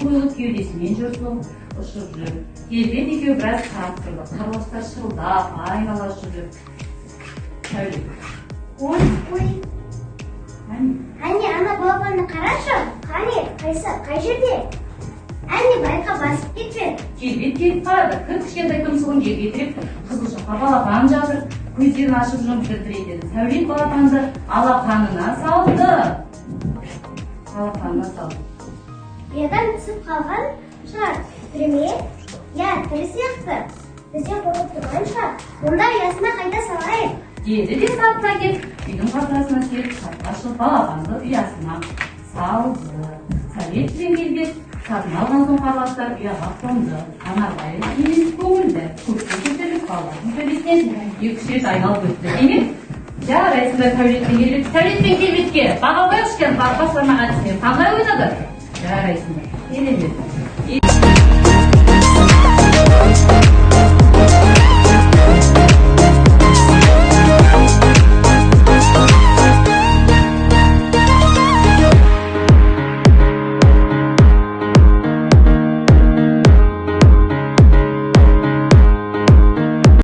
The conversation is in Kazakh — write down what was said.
қойылып кеудесімен жыртылып ұшып жүр. Келбет екеуі біраз қарап тұрды. Қарғыстар шырылдап, айнала жүріп. Сәуле. Ой. Әне, ана балапанды қарашы. Қане, қай жерде? Әне, байқа басып кетпе. Келбет келіп қарады. Кішкентай тұмсығын жерге тіреп, қызыл шоққа балапан жатыр. Көздерін ашып жұмып дірдіретеді. Сәуле балапанды алақанына салды. Ядан түсіп қалған шығар. Түріме? Я, түрі сияқты. Бізден қорқып тұрған шығар. Онда ұясына қайда салайық? Деді де сатына кеп, үйдің қалтасына келіп, сатқа шығып балапанды ұясына салды. Сәуле түзен келбет, сатын алған соң қарғастар ұяға қонды. Анарбайы кемес көңілді. Көптік көтеріп балалардың төбесінен 2-3 рет айналып өтті. Демек, жарайсыңдар Сәулетпен келбет. Сәулетпен келбетке бағалбай ұшкен басқармаға әдісіне қандай ойнады? Жарайсыңдар. Келе бер.